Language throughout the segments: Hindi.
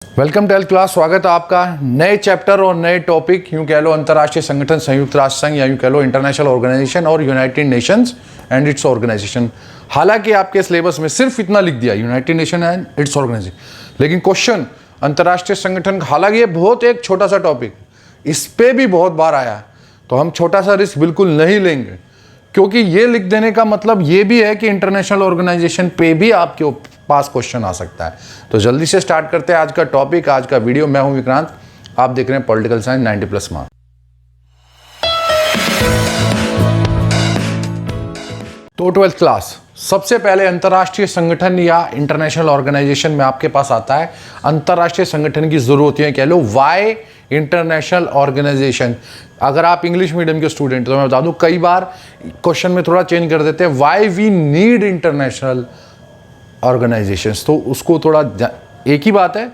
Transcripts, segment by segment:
Welcome tell class. स्वागत है आपका नए चैप्टर और नए टॉपिक, यूं कह लो अंतर्राष्ट्रीय संगठन, संयुक्त राष्ट्र संघ, या यूं कह लो इंटरनेशनल ऑर्गेनाइजेशन और United Nations and its organisation. हालांकि आपके सिलेबस में सिर्फ इतना लिख दिया United Nation and its organisation, लेकिन क्वेश्चन अंतर्राष्ट्रीय संगठन, हालांकि ये बहुत एक छोटा सा टॉपिक, इस पे भी बहुत बार आया, तो हम छोटा सा रिस्क बिल्कुल नहीं लेंगे, क्योंकि ये लिख देने का मतलब ये भी है कि इंटरनेशनल ऑर्गेनाइजेशन पे भी आपके पास क्वेश्चन आ सकता है। तो जल्दी से स्टार्ट करते हैं आज का टॉपिक, आज का वीडियो। मैं हूं विक्रांत, आप देख रहे हैं पॉलिटिकल साइंस 90+ मार्क्स। तो 12th क्लास, सबसे पहले अंतर्राष्ट्रीय संगठन या इंटरनेशनल ऑर्गेनाइजेशन में आपके पास आता है अंतर्राष्ट्रीय संगठन की जरूरत है, कह लो वाई इंटरनेशनल ऑर्गेनाइजेशन। अगर आप इंग्लिश मीडियम के स्टूडेंट, तो मैं बता दूं कई बार क्वेश्चन में थोड़ा चेंज कर देते हैं, why we need international organisations, तो उसको थोड़ा एक ही बात है,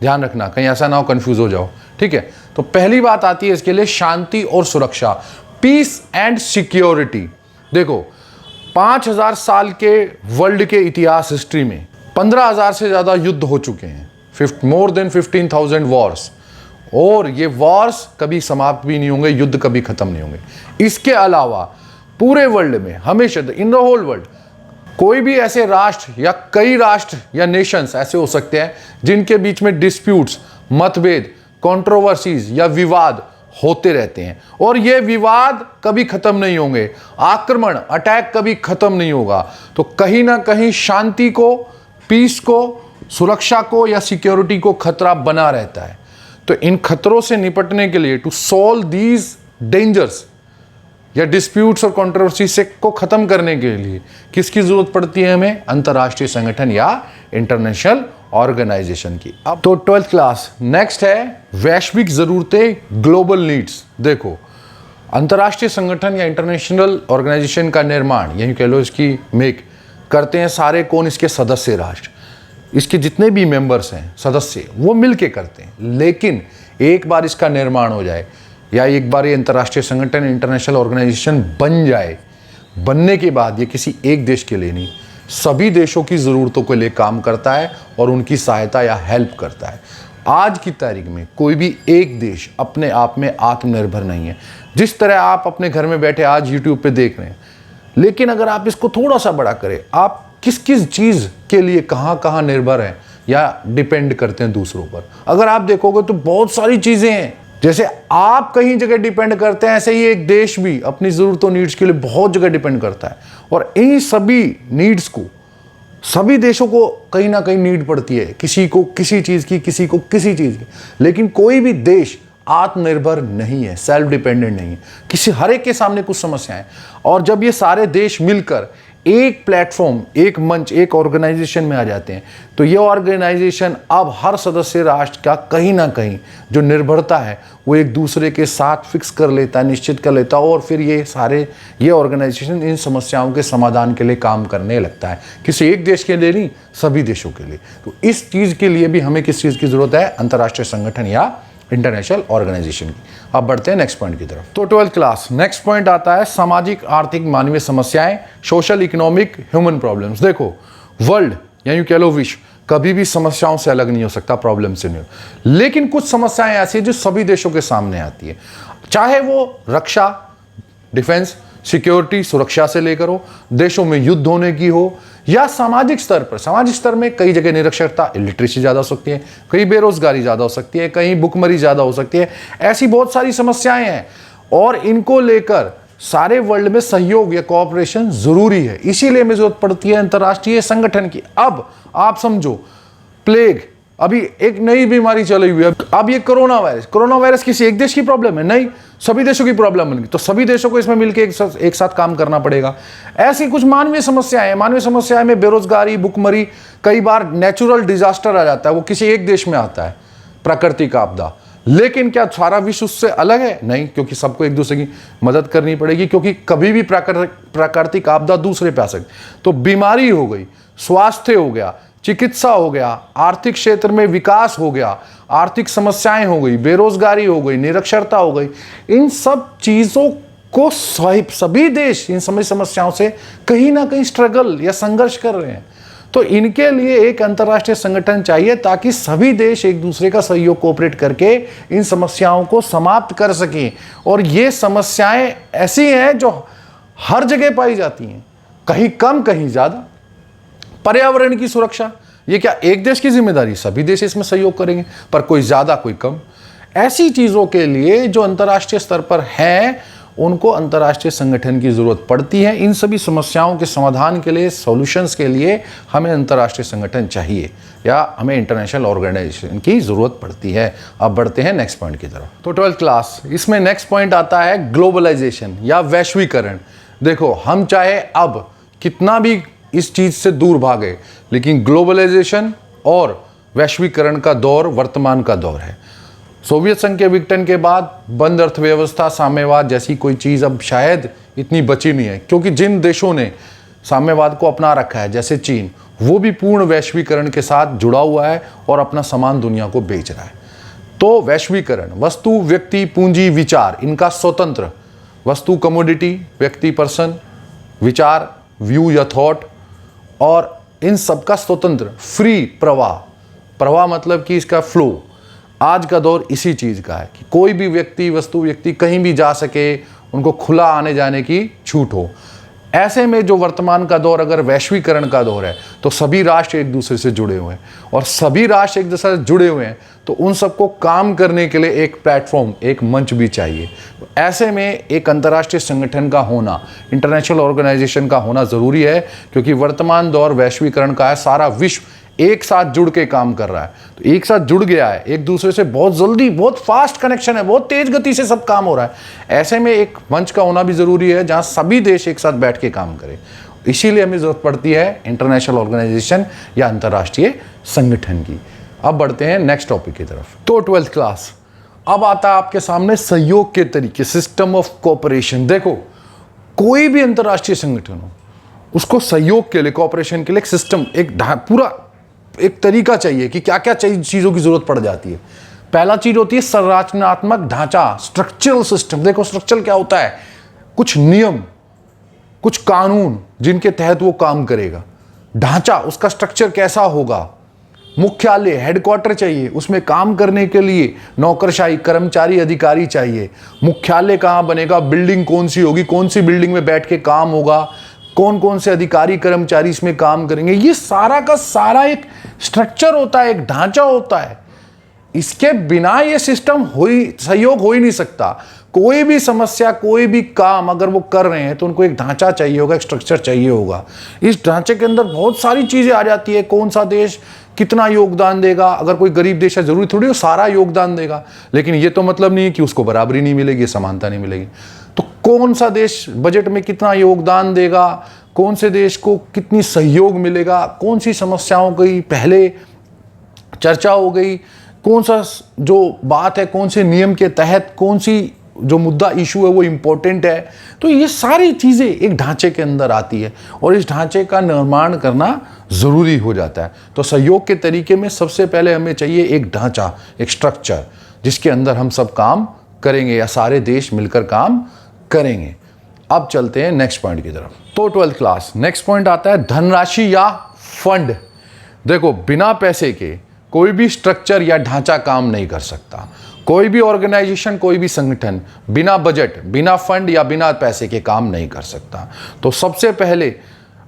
ध्यान रखना कहीं ऐसा ना हो कंफ्यूज हो जाओ, ठीक है। तो पहली बात आती है इसके लिए शांति और सुरक्षा, पीस एंड सिक्योरिटी। देखो 5000 साल के वर्ल्ड के इतिहास हिस्ट्री में 15,000 से ज्यादा युद्ध हो चुके हैं, मोर देन 15,000 वॉर्स, और ये वॉर्स कभी समाप्त भी नहीं होंगे, युद्ध कभी खत्म नहीं होंगे। इसके अलावा पूरे वर्ल्ड में हमेशा, इन द होल वर्ल्ड, कोई भी ऐसे राष्ट्र या कई राष्ट्र या नेशंस ऐसे हो सकते हैं जिनके बीच में डिस्प्यूट्स, मतभेद, कंट्रोवर्सीज या विवाद होते रहते हैं, और ये विवाद कभी खत्म नहीं होंगे, आक्रमण, अटैक कभी खत्म नहीं होगा। तो कहीं ना कहीं शांति को, पीस को, सुरक्षा को या सिक्योरिटी को खतरा बना रहता है। तो इन खतरों से निपटने के लिए, टू सॉल्व दीज डेंजर्स या डिस्प्यूट्स और कंट्रोवर्सी से को खत्म करने के लिए किसकी जरूरत पड़ती है हमें? अंतर्राष्ट्रीय संगठन या इंटरनेशनल ऑर्गेनाइजेशन की। अब तो 12th क्लास, नेक्स्ट है वैश्विक जरूरतें, ग्लोबल नीड्स। देखो अंतर्राष्ट्रीय संगठन या इंटरनेशनल ऑर्गेनाइजेशन का निर्माण, यही कह लो इसकी मेक करते हैं सारे कौन? इसके सदस्य राष्ट्र, इसके जितने भी मेंबर्स हैं सदस्य, वो मिलके करते हैं। लेकिन एक बार इसका निर्माण हो जाए या एक बार ये अंतर्राष्ट्रीय संगठन, इंटरनेशनल ऑर्गेनाइजेशन बन जाए, बनने के बाद ये किसी एक देश के लिए नहीं, सभी देशों की ज़रूरतों के लिए काम करता है और उनकी सहायता या हेल्प करता है। आज की तारीख में कोई भी एक देश अपने आप में आत्मनिर्भर नहीं है। जिस तरह आप अपने घर में बैठे आज यूट्यूब पे देख रहे हैं, लेकिन अगर आप इसको थोड़ा सा बड़ा करें, आप किस किस चीज़ के लिए कहाँ कहाँ निर्भर हैं या डिपेंड करते हैं दूसरों पर, अगर आप देखोगे तो बहुत सारी चीज़ें हैं। जैसे आप कहीं जगह डिपेंड करते हैं, ऐसे ही एक देश भी अपनी ज़रूरतों, नीड्स के लिए बहुत जगह डिपेंड करता है, और इन सभी नीड्स को, सभी देशों को कहीं ना कहीं नीड पड़ती है, किसी को किसी चीज़ की, किसी को किसी चीज़ की। लेकिन कोई भी देश आत्मनिर्भर नहीं है, सेल्फ डिपेंडेंट नहीं है, किसी हर एक के सामने कुछ समस्याएं। और जब ये सारे देश मिलकर एक प्लेटफॉर्म, एक मंच, एक ऑर्गेनाइजेशन में आ जाते हैं, तो ये ऑर्गेनाइजेशन अब हर सदस्य राष्ट्र का कहीं ना कहीं जो निर्भरता है वो एक दूसरे के साथ फिक्स कर लेता है, निश्चित कर लेता है, और फिर ये ऑर्गेनाइजेशन इन समस्याओं के समाधान के लिए काम करने लगता है, किसी एक देश के लिए नहीं, सभी देशों के लिए। तो इस चीज़ के लिए भी हमें किस चीज़ की ज़रूरत है? अंतर्राष्ट्रीय संगठन या इंटरनेशनल ऑर्गेनाइजेशन की। अब बढ़ते हैं नेक्स्ट पॉइंट की तरफ। तो 12th क्लास, नेक्स्ट पॉइंट आता है सामाजिक, आर्थिक, मानवीय समस्याएं, सोशल, इकोनॉमिक, ह्यूमन प्रॉब्लम्स। देखो वर्ल्ड या यूं कह लो विश्व कभी भी समस्याओं से अलग नहीं हो सकता, प्रॉब्लम से नहीं हो, लेकिन कुछ समस्याएं ऐसी हैं जो सभी देशों के सामने आती है, चाहे वो रक्षा, डिफेंस, सिक्योरिटी, सुरक्षा से लेकर हो, देशों में युद्ध होने की हो, या सामाजिक स्तर पर। सामाजिक स्तर में कई जगह निरक्षरता, इलिटरेसी ज़्यादा हो सकती है, कहीं बेरोजगारी ज़्यादा हो सकती है, कहीं भुखमरी ज़्यादा हो सकती है, ऐसी बहुत सारी समस्याएं हैं, और इनको लेकर सारे वर्ल्ड में सहयोग या कोऑपरेशन जरूरी है। इसीलिए हमें जरूरत पड़ती है अंतर्राष्ट्रीय संगठन की। अब आप समझो, प्लेग, अभी एक नई बीमारी चली हुई है, अब ये कोरोना वायरस किसी एक देश की प्रॉब्लम है नहीं, सभी देशों की प्रॉब्लम बन गई, तो सभी देशों को इसमें मिलकर एक साथ काम करना पड़ेगा। ऐसी कुछ मानवीय समस्याएं हैं, मानवीय समस्याएं में बेरोजगारी, भुखमरी, कई बार नेचुरल डिजास्टर आ जाता है, वो किसी एक देश में आता है, प्राकृतिक आपदा, लेकिन क्या सारा विश्व उससे अलग है? नहीं, क्योंकि सबको एक दूसरे की मदद करनी पड़ेगी, क्योंकि कभी भी प्राकृतिक आपदा दूसरे पे आ सकती। तो बीमारी हो गई, स्वास्थ्य हो गया, चिकित्सा हो गया, आर्थिक क्षेत्र में विकास हो गया, आर्थिक समस्याएं हो गई, बेरोजगारी हो गई, निरक्षरता हो गई, इन सब चीज़ों को सभी देश इन सभी समस्याओं से कहीं ना कहीं स्ट्रगल या संघर्ष कर रहे हैं। तो इनके लिए एक अंतर्राष्ट्रीय संगठन चाहिए ताकि सभी देश एक दूसरे का सहयोग कोऑपरेट करके इन समस्याओं को समाप्त कर सकें। और ये समस्याएं ऐसी हैं जो हर जगह पाई जाती हैं, कहीं कम कहीं ज़्यादा। पर्यावरण की सुरक्षा, ये क्या एक देश की जिम्मेदारी? सभी देश इसमें सहयोग करेंगे, पर कोई ज़्यादा कोई कम। ऐसी चीज़ों के लिए जो अंतर्राष्ट्रीय स्तर पर हैं, उनको अंतर्राष्ट्रीय संगठन की ज़रूरत पड़ती है। इन सभी समस्याओं के समाधान के लिए, सॉल्यूशंस के लिए हमें अंतर्राष्ट्रीय संगठन चाहिए या हमें इंटरनेशनल ऑर्गेनाइजेशन की ज़रूरत पड़ती है। अब बढ़ते हैं नेक्स्ट पॉइंट की तरफ। तो 12th क्लास, इसमें नेक्स्ट पॉइंट आता है ग्लोबलाइजेशन या वैश्वीकरण। देखो, हम चाहे अब कितना भी इस चीज़ से दूर भागे, लेकिन ग्लोबलाइजेशन और वैश्वीकरण का दौर वर्तमान का दौर है। सोवियत संघ के विघटन के बाद बंद अर्थव्यवस्था, साम्यवाद जैसी कोई चीज़ अब शायद इतनी बची नहीं है, क्योंकि जिन देशों ने साम्यवाद को अपना रखा है जैसे चीन, वो भी पूर्ण वैश्वीकरण के साथ जुड़ा हुआ है और अपना सामान दुनिया को बेच रहा है। तो वैश्वीकरण, वस्तु, व्यक्ति, पूंजी, विचार, इनका स्वतंत्र, वस्तु कमोडिटी, व्यक्ति पर्सन, विचार व्यू या थॉट, और इन सबका स्वतंत्र फ्री प्रवाह। प्रवाह मतलब कि इसका फ्लो। आज का दौर इसी चीज़ का है कि कोई भी व्यक्ति, वस्तु, व्यक्ति कहीं भी जा सके, उनको खुला आने जाने की छूट हो। ऐसे में जो वर्तमान का दौर अगर वैश्वीकरण का दौर है, तो सभी राष्ट्र एक दूसरे से जुड़े हुए हैं, और सभी राष्ट्र एक दूसरे से जुड़े हुए हैं तो उन सबको काम करने के लिए एक प्लेटफॉर्म, एक मंच भी चाहिए। ऐसे में एक अंतर्राष्ट्रीय संगठन का होना, इंटरनेशनल ऑर्गेनाइजेशन का होना ज़रूरी है, क्योंकि वर्तमान दौर वैश्वीकरण का है। सारा विश्व एक साथ जुड़ के काम कर रहा है, तो एक साथ जुड़ गया है, एक दूसरे से बहुत जल्दी, बहुत फास्ट कनेक्शन है, बहुत तेज गति से सब काम हो रहा है। ऐसे में एक मंच का होना भी ज़रूरी है जहां सभी देश एक साथ बैठ के काम करें। इसीलिए हमें ज़रूरत पड़ती है इंटरनेशनल ऑर्गेनाइजेशन या अंतर्राष्ट्रीय संगठन की। अब बढ़ते हैं नेक्स्ट टॉपिक की तरफ। तो 12th क्लास, अब आता है आपके सामने सहयोग के तरीके, सिस्टम ऑफ कोऑपरेशन। देखो, कोई भी अंतर्राष्ट्रीय संगठन हो, उसको सहयोग के लिए, कोऑपरेशन के लिए एक सिस्टम, एक पूरा एक तरीका चाहिए कि क्या क्या चीज़ों की जरूरत पड़ जाती है। पहला चीज होती है संरचनात्मक ढांचा, स्ट्रक्चरल सिस्टम। देखो, स्ट्रक्चर क्या होता है? कुछ नियम, कुछ कानून जिनके तहत वो काम करेगा। ढांचा, उसका स्ट्रक्चर कैसा होगा? मुख्यालय, हेडक्वार्टर चाहिए, उसमें काम करने के लिए नौकरशाही, कर्मचारी, अधिकारी चाहिए। मुख्यालय कहाँ बनेगा? बिल्डिंग कौन सी होगी? कौन सी बिल्डिंग में बैठ के काम होगा? कौन कौन से अधिकारी, कर्मचारी इसमें काम करेंगे? ये सारा का सारा एक स्ट्रक्चर होता है, एक ढांचा होता है। इसके बिना ये सिस्टम सहयोग हो ही नहीं सकता। कोई भी समस्या, कोई भी काम अगर वो कर रहे हैं तो उनको एक ढांचा चाहिए होगा, एक स्ट्रक्चर चाहिए होगा। इस ढांचे के अंदर बहुत सारी चीजें आ जाती है। कौन सा देश कितना योगदान देगा? अगर कोई गरीब देश है, जरूरी थोड़ी वो सारा योगदान देगा, लेकिन ये तो मतलब नहीं है कि उसको बराबरी नहीं मिलेगी, समानता नहीं मिलेगी। तो कौन सा देश बजट में कितना योगदान देगा, कौन से देश को कितनी सहयोग मिलेगा, कौन सी समस्याओं की पहले चर्चा हो गई, कौन सा जो बात है, कौन से नियम के तहत कौन सी जो मुद्दा इशू है वो इम्पोर्टेंट है। तो ये सारी चीज़ें एक ढांचे के अंदर आती है और इस ढांचे का निर्माण करना ज़रूरी हो जाता है। तो सहयोग के तरीके में सबसे पहले हमें चाहिए एक ढांचा, एक स्ट्रक्चर, जिसके अंदर हम सब काम करेंगे या सारे देश मिलकर काम करेंगे। अब चलते हैं नेक्स्ट पॉइंट की तरफ। तो 12th क्लास, नेक्स्ट पॉइंट आता है धनराशि या फंड। देखो, बिना पैसे के कोई भी स्ट्रक्चर या ढांचा काम नहीं कर सकता। कोई भी ऑर्गेनाइजेशन, कोई भी संगठन बिना बजट, बिना फंड या बिना पैसे के काम नहीं कर सकता। तो सबसे पहले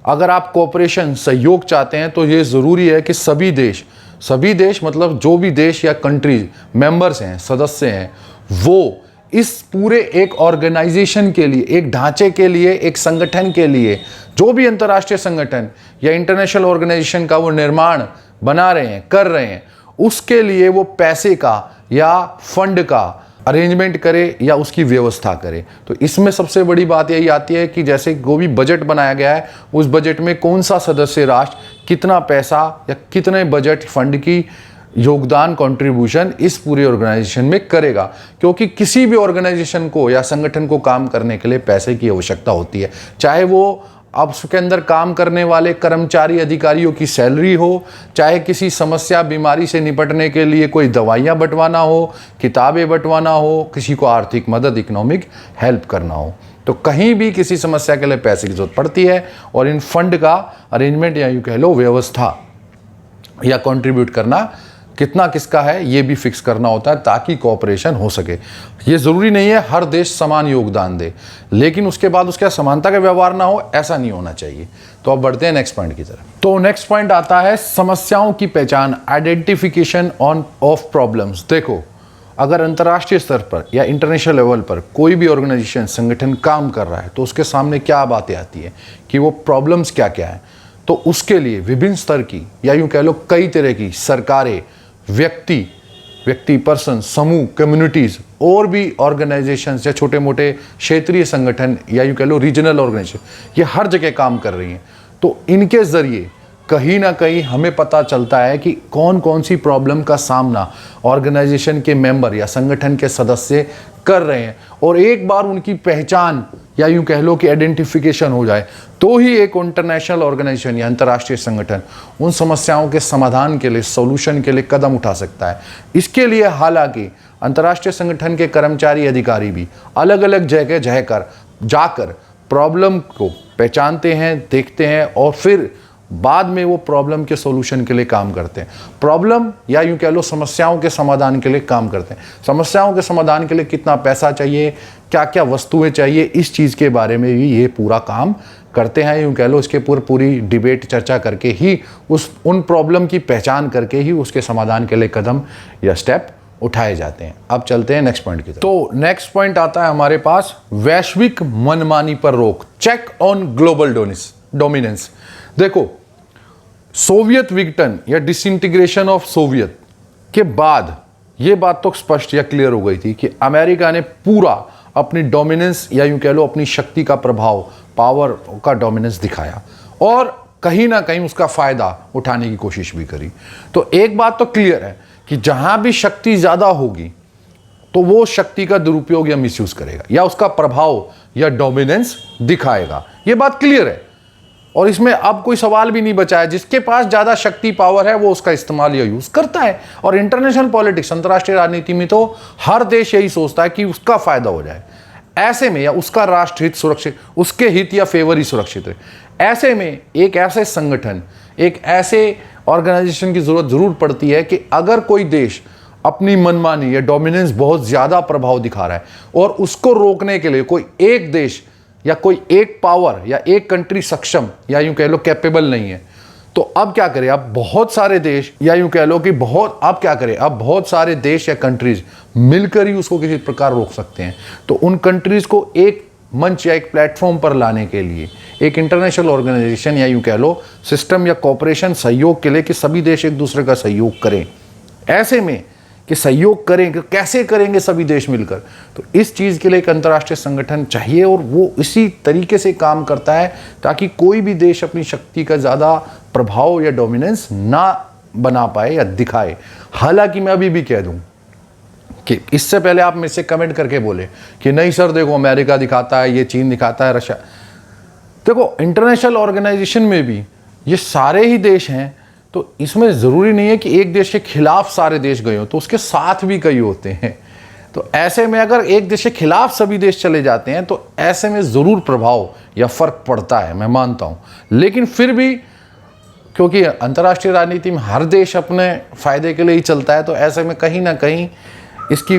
अगर आप कोऑपरेशन, सहयोग चाहते हैं तो ये ज़रूरी है कि सभी देश मतलब जो भी देश या कंट्रीज मेंबर्स हैं, सदस्य हैं, वो इस पूरे एक ऑर्गेनाइजेशन के लिए, एक ढांचे के लिए, एक संगठन के लिए, जो भी अंतर्राष्ट्रीय संगठन या इंटरनेशनल ऑर्गेनाइजेशन का वो निर्माण बना रहे हैं, कर रहे हैं, उसके लिए वो पैसे का या फंड का अरेंजमेंट करे या उसकी व्यवस्था करे। तो इसमें सबसे बड़ी बात यही आती है कि जैसे कोई भी बजट बनाया गया है, उस बजट में कौन सा सदस्य राष्ट्र कितना पैसा या कितने बजट फंड की योगदान, कंट्रीब्यूशन इस पूरे ऑर्गेनाइजेशन में करेगा। क्योंकि किसी भी ऑर्गेनाइजेशन को या संगठन को काम करने के लिए पैसे की आवश्यकता होती है, चाहे वो अब उसके अंदर काम करने वाले कर्मचारी, अधिकारियों की सैलरी हो, चाहे किसी समस्या, बीमारी से निपटने के लिए कोई दवाइयाँ बंटवाना हो, किताबें बंटवाना हो, किसी को आर्थिक मदद, इकोनॉमिक हेल्प करना हो। तो कहीं भी किसी समस्या के लिए पैसे की जरूरत पड़ती है और इन फंड का अरेंजमेंट या यूँ कह लो व्यवस्था या कंट्रीब्यूट करना कितना किसका है ये भी फिक्स करना होता है ताकि कोऑपरेशन हो सके। ये ज़रूरी नहीं है हर देश समान योगदान दे, लेकिन उसके बाद उसके समानता का व्यवहार ना हो, ऐसा नहीं होना चाहिए। तो अब बढ़ते हैं नेक्स्ट पॉइंट की तरफ। तो नेक्स्ट पॉइंट आता है समस्याओं की पहचान, आइडेंटिफिकेशन ऑफ प्रॉब्लम्स। देखो, अगर अंतर्राष्ट्रीय स्तर पर या इंटरनेशनल लेवल पर कोई भी ऑर्गेनाइजेशन संगठन काम कर रहा है तो उसके सामने क्या बातें आती है कि वो प्रॉब्लम्स क्या क्या है। तो उसके लिए विभिन्न स्तर की या यूँ कह लो कई तरह की सरकारें, व्यक्ति पर्सन, समूह, कम्युनिटीज़ और भी ऑर्गेनाइजेशंस या छोटे मोटे क्षेत्रीय संगठन या यूँ कह लो रीजनल ऑर्गेनाइजेशन, ये हर जगह काम कर रही हैं। तो इनके ज़रिए कहीं ना कहीं हमें पता चलता है कि कौन कौन सी प्रॉब्लम का सामना ऑर्गेनाइजेशन के मेंबर या संगठन के सदस्य कर रहे हैं, और एक बार उनकी पहचान या यूं कह लो कि आइडेंटिफिकेशन हो जाए तो ही एक इंटरनेशनल ऑर्गेनाइजेशन या अंतर्राष्ट्रीय संगठन उन समस्याओं के समाधान के लिए, सॉल्यूशन के लिए कदम उठा सकता है। इसके लिए हालांकि अंतर्राष्ट्रीय संगठन के कर्मचारी, अधिकारी भी अलग अलग जगह जाकर प्रॉब्लम को पहचानते हैं, देखते हैं और फिर बाद में वो प्रॉब्लम के सॉल्यूशन के लिए काम करते हैं। प्रॉब्लम या यूं कह लो समस्याओं के समाधान के लिए काम करते हैं। समस्याओं के समाधान के लिए कितना पैसा चाहिए, क्या क्या वस्तुएं चाहिए, इस चीज़ के बारे में भी ये पूरा काम करते हैं। यूं कह लो इसके पूरी डिबेट, चर्चा करके ही उन प्रॉब्लम की पहचान करके ही उसके समाधान के लिए कदम या स्टेप उठाए जाते हैं। अब चलते हैं नेक्स्ट पॉइंट की तरफ। तो नेक्स्ट पॉइंट आता है हमारे पास वैश्विक मनमानी पर रोक, चेक ऑन ग्लोबल डोमिनेंस। देखो, सोवियत विघटन या डिसइंटीग्रेशन ऑफ सोवियत के बाद ये बात तो स्पष्ट या क्लियर हो गई थी कि अमेरिका ने पूरा अपनी डोमिनेंस या यूं कह लो अपनी शक्ति का प्रभाव, पावर का डोमिनेंस दिखाया और कहीं ना कहीं उसका फायदा उठाने की कोशिश भी करी। तो एक बात तो क्लियर है कि जहां भी शक्ति ज्यादा होगी तो वो शक्ति का दुरुपयोग या मिसयूज करेगा या उसका प्रभाव या डोमिनेंस दिखाएगा। ये बात क्लियर है और इसमें अब कोई सवाल भी नहीं बचा है। जिसके पास ज्यादा शक्ति, पावर है, वो उसका इस्तेमाल या यूज करता है। और इंटरनेशनल पॉलिटिक्स, अंतर्राष्ट्रीय राजनीति में तो हर देश यही सोचता है कि उसका फायदा हो जाए, ऐसे में या उसका राष्ट्र हित सुरक्षित, उसके हित या फेवर ही सुरक्षित रहे। ऐसे में एक ऐसे संगठन, एक ऐसे ऑर्गेनाइजेशन की जरूरत जरूर पड़ती है कि अगर कोई देश अपनी मनमानी या डोमिनेंस बहुत ज्यादा प्रभाव दिखा रहा है और उसको रोकने के लिए कोई एक देश या कोई एक पावर या एक कंट्री सक्षम या यूं कह लो कैपेबल नहीं है, तो अब क्या करें? अब बहुत सारे देश या यूं कह लो कि अब क्या करें? अब बहुत सारे देश या कंट्रीज मिलकर ही उसको किसी प्रकार रोक सकते हैं। तो उन कंट्रीज को एक मंच या एक प्लेटफॉर्म पर लाने के लिए एक इंटरनेशनल ऑर्गेनाइजेशन या यूं कह लो सिस्टम या कॉपरेशन, सहयोग के लिए कि सभी देश एक दूसरे का सहयोग करें। ऐसे में कि सहयोग करेंगे, कैसे करेंगे सभी देश मिलकर? तो इस चीज़ के लिए एक अंतर्राष्ट्रीय संगठन चाहिए और वो इसी तरीके से काम करता है ताकि कोई भी देश अपनी शक्ति का ज़्यादा प्रभाव या डोमिनेंस ना बना पाए या दिखाए। हालांकि मैं अभी भी कह दूं कि इससे पहले आप मेरे से कमेंट करके बोले कि नहीं सर देखो अमेरिका दिखाता है, ये चीन दिखाता है, रशिया। देखो इंटरनेशनल ऑर्गेनाइजेशन में भी ये सारे ही देश हैं, तो इसमें ज़रूरी नहीं है कि एक देश के खिलाफ सारे देश गए हो, तो उसके साथ भी कई होते हैं। तो ऐसे में अगर एक देश के खिलाफ सभी देश चले जाते हैं तो ऐसे में ज़रूर प्रभाव या फ़र्क पड़ता है, मैं मानता हूँ। लेकिन फिर भी क्योंकि अंतर्राष्ट्रीय राजनीति में हर देश अपने फ़ायदे के लिए ही चलता है, तो ऐसे में कहीं ना कहीं इसकी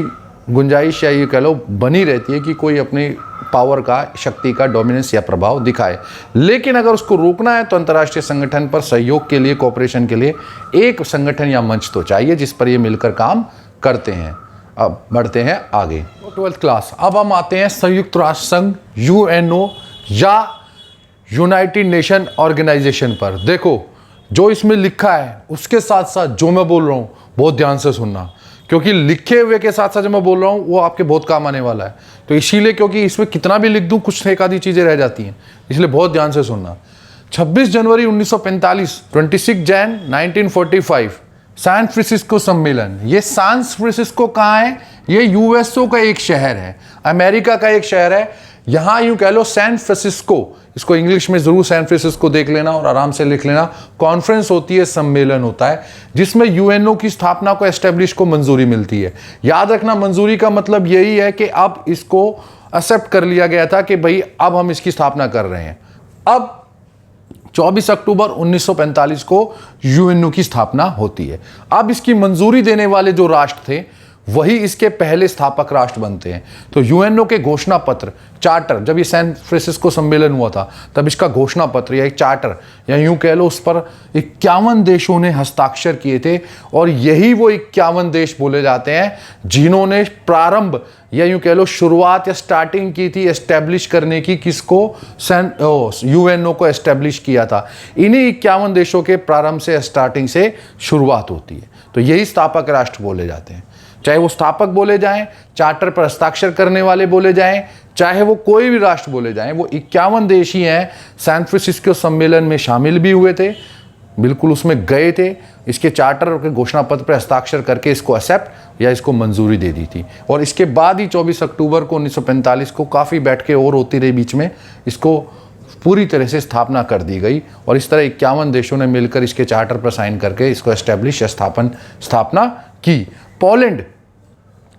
गुंजाइश या ये कह लो बनी रहती है कि कोई अपनी पावर का, शक्ति का डोमिनेंस या प्रभाव दिखाए। लेकिन अगर उसको रोकना है तो अंतर्राष्ट्रीय संगठन पर सहयोग के लिए, कोऑपरेशन के लिए एक संगठन या मंच तो चाहिए जिस पर ये मिलकर काम करते हैं। अब बढ़ते हैं आगे। 12th class. अब हम आते हैं संयुक्त राष्ट्र संघ, यूएनओ या यूनाइटेड नेशन ऑर्गेनाइजेशन पर। देखो जो इसमें लिखा है उसके साथ साथ जो मैं बोल रहा हूँ बहुत ध्यान से सुनना, क्योंकि लिखे हुए के साथ साथ जो मैं बोल रहा हूँ वो आपके बहुत काम आने वाला है। तो इसीलिए, क्योंकि इसमें कितना भी लिख दूँ कुछ एक आधी चीज़ें रह जाती हैं, इसलिए बहुत ध्यान से सुनना। 26 जनवरी 1945, 26 जैन 1945 सैन फ्रांसिस्को सम्मेलन। ये सैन फ्रांसिस्को कहाँ है? ये यूएसओ का एक शहर है, अमेरिका का एक शहर है। यहाँ यूँ कह लो सैन फ्रांसिस्को, इसको इंग्लिश में ज़रूर सैन फ्रांसिस्को देख लेना और आराम से लिख लेना। कॉन्फ्रेंस होती है, सम्मेलन होता है जिसमें यूएनओ की स्थापना को, एस्टेब्लिश को मंजूरी मिलती है। याद रखना मंजूरी का मतलब यही है कि अब इसको एक्सेप्ट कर लिया गया था कि भाई अब हम इसकी स्थापना कर रहे हैं। अब 24 अक्टूबर 1945 को यूएनओ की स्थापना होती है। अब इसकी मंजूरी देने वाले जो राष्ट्र थे वही इसके पहले स्थापक राष्ट्र बनते हैं। तो यूएनओ के घोषणा पत्र, चार्टर, जब ये सैन फ्रांसिस्को सम्मेलन हुआ था तब इसका घोषणा पत्र या एक चार्टर या यूं कह लो उस पर 51 देशों ने हस्ताक्षर किए थे। और यही वो 51 देश बोले जाते हैं जिन्होंने प्रारंभ या यूं कह लो शुरुआत या स्टार्टिंग की थी एस्टेब्लिश करने की, किसको, यूएनओ को एस्टेब्लिश किया था। इन्हीं 51 देशों के प्रारंभ से, स्टार्टिंग से शुरुआत होती है। तो यही स्थापक राष्ट्र बोले जाते हैं। चाहे वो स्थापक बोले जाएं, चार्टर पर हस्ताक्षर करने वाले बोले जाएं, चाहे वो कोई भी राष्ट्र बोले जाएं, वो 51 देश ही हैं। सैन फ्रांसिस्को सम्मेलन में शामिल भी हुए थे, बिल्कुल उसमें गए थे, इसके चार्टर के घोषणा पत्र पर हस्ताक्षर करके इसको एक्सेप्ट या इसको मंजूरी दे दी थी। और इसके बाद ही 24 अक्टूबर को 1945 को काफ़ी बैठकें और होती रही बीच में, इसको पूरी तरह से स्थापना कर दी गई। और इस तरह 51 देशों ने मिलकर इसके चार्टर पर साइन करके इसको एस्टेब्लिश या स्थापना की। पोलैंड,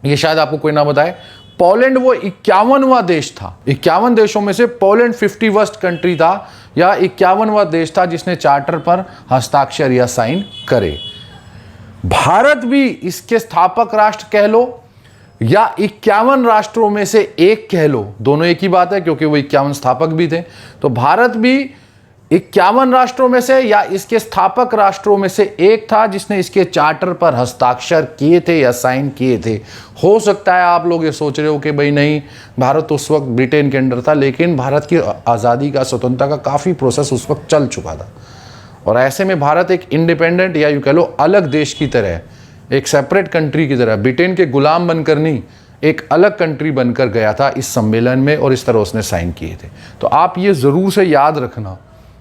ये शायद आपको कोई ना बताए, पोलैंड वो 51वां देश था। 51 देशों में से पोलैंड 51st कंट्री था या 51वां देश था जिसने चार्टर पर हस्ताक्षर या साइन करे। भारत भी इसके स्थापक राष्ट्र कह लो या 51 राष्ट्रों में से एक कह लो, दोनों एक ही बात है क्योंकि वो 51 स्थापक भी थे। तो भारत भी 51 राष्ट्रों में से या इसके स्थापक राष्ट्रों में से एक था जिसने इसके चार्टर पर हस्ताक्षर किए थे या साइन किए थे। हो सकता है आप लोग ये सोच रहे हो कि भाई नहीं, भारत उस वक्त ब्रिटेन के अंडर था, लेकिन भारत की आज़ादी का, स्वतंत्रता का काफ़ी प्रोसेस उस वक्त चल चुका था। और ऐसे में भारत एक इंडिपेंडेंट या यूँ कह लो अलग देश की तरह, एक सेपरेट कंट्री की तरह, ब्रिटेन के गुलाम बनकर नहीं, एक अलग कंट्री बनकर गया था इस सम्मेलन में, और इस तरह उसने साइन किए थे। तो आप ये ज़रूर से याद रखना,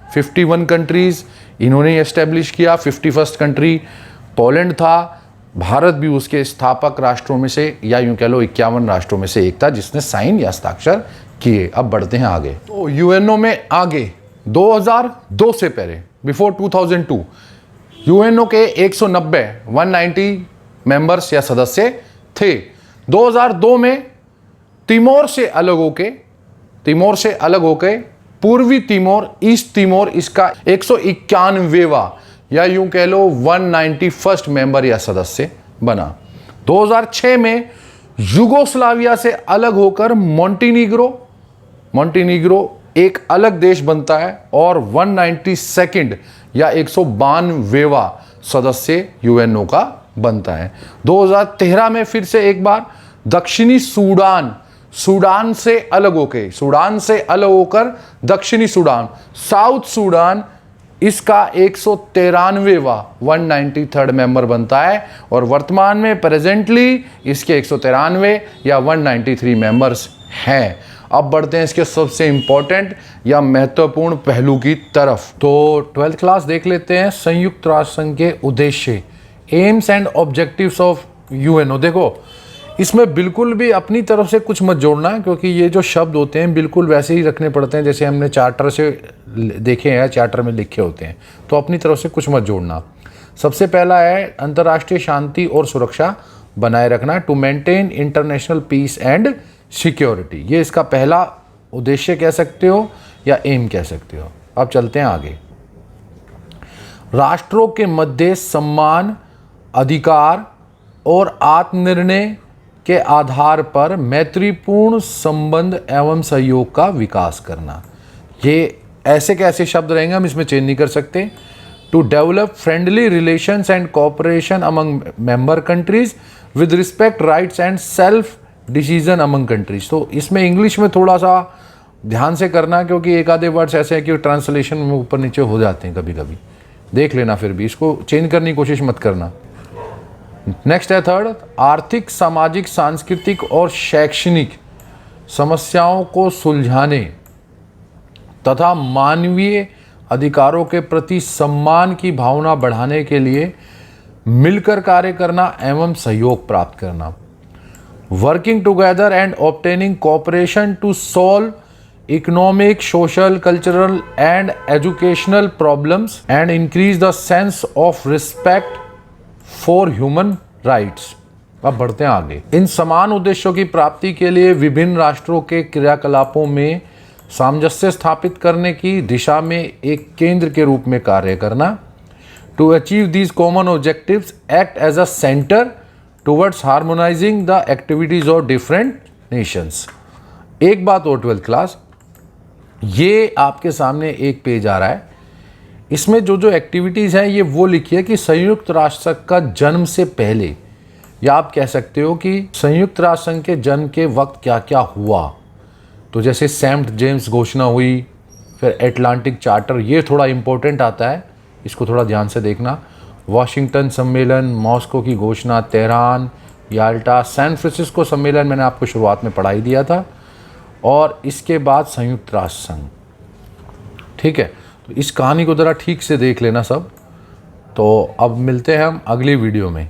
51 कंट्रीज़ इन्होंने एस्टेब्लिश किया। 51st कंट्री पोलैंड था। भारत भी उसके स्थापक राष्ट्रों में से या यूं कह लो 51 राष्ट्रों में से एक था जिसने साइन या हस्ताक्षर किए। अब बढ़ते हैं आगे। तो यूएनओ में आगे 2002 से पहले, बिफोर 2002, यूएनओ के 190 मेंबर्स या सदस्य थे। 2002 में तिमोर से अलग होके पूर्वी तिमोर, ईस्ट तिमोर, इसका 191वां या यूं कह लो 191st मेंबर या सदस्य बना। 2006 में युगोस्लाविया से अलग होकर मॉन्टीनीग्रो एक अलग देश बनता है और 192nd या 192वां सदस्य यूएनओ का बनता है। 2013 में फिर से एक बार दक्षिणी सूडान से अलग होकर दक्षिणी सूडान, साउथ सूडान, इसका 193वां 193rd मेंबर बनता है। और वर्तमान में प्रेजेंटली इसके 193 या 193 मेंबर्स हैं। अब बढ़ते हैं इसके सबसे इंपॉर्टेंट या महत्वपूर्ण पहलू की तरफ। तो 12th क्लास देख लेते हैं। संयुक्त राष्ट्र संघ के उद्देश्य, AIIMS and objectives of UNO. देखो, इसमें बिल्कुल भी अपनी तरफ से कुछ मत जोड़ना, क्योंकि ये जो शब्द होते हैं बिल्कुल वैसे ही रखने पड़ते हैं जैसे हमने चार्टर से देखे हैं, चार्टर में लिखे होते हैं। तो अपनी तरफ से कुछ मत जोड़ना। सबसे पहला है अंतर्राष्ट्रीय शांति और सुरक्षा बनाए रखना, to maintain international peace and security. ये इसका पहला उद्देश्य कह सकते हो या एम कह सकते हो। अब चलते हैं आगे। राष्ट्रों के मध्य सम्मान, अधिकार और आत्मनिर्णय के आधार पर मैत्रीपूर्ण संबंध एवं सहयोग का विकास करना। ये ऐसे कैसे शब्द रहेंगे, हम इसमें चेंज नहीं कर सकते। To develop friendly relations and cooperation among member countries with respect rights and self decision among countries. तो इसमें इंग्लिश में थोड़ा सा ध्यान से करना, क्योंकि एक आधे वर्ड्स ऐसे हैं कि ट्रांसलेशन में ऊपर नीचे हो जाते हैं कभी कभी, देख लेना, फिर भी इसको चेंज करने की कोशिश मत करना। नेक्स्ट है थर्ड, आर्थिक, सामाजिक, सांस्कृतिक और शैक्षणिक समस्याओं को सुलझाने तथा मानवीय अधिकारों के प्रति सम्मान की भावना बढ़ाने के लिए मिलकर कार्य करना एवं सहयोग प्राप्त करना। Working together and obtaining cooperation to solve economic, social, cultural and educational problems and increase the sense of respect for human rights. अब बढ़ते हैं आगे। इन समान उद्देश्यों की प्राप्ति के लिए विभिन्न राष्ट्रों के क्रियाकलापों में सामंजस्य स्थापित करने की दिशा में एक केंद्र के रूप में कार्य करना। To achieve these common objectives act as a centre towards harmonising the activities of different nations. एक बात और 12th क्लास, ये आपके सामने एक पेज आ रहा है, इसमें जो जो एक्टिविटीज़ हैं ये वो लिखी है कि संयुक्त राष्ट्र संघ का जन्म से पहले, या आप कह सकते हो कि संयुक्त राष्ट्र संघ के जन्म के वक्त क्या क्या हुआ। तो जैसे सेंट जेम्स घोषणा हुई, फिर एटलांटिक चार्टर, ये थोड़ा इम्पोर्टेंट आता है, इसको थोड़ा ध्यान से देखना। वाशिंगटन सम्मेलन, मॉस्को की घोषणा, तेहरान, याल्टा, सैन फ्रांसिस्को सम्मेलन मैंने आपको शुरुआत में पढ़ाई दिया था, और इसके बाद संयुक्त राष्ट्र संघ। ठीक है, तो इस कहानी को ज़रा ठीक से देख लेना सब। तो अब मिलते हैं हम अगली वीडियो में।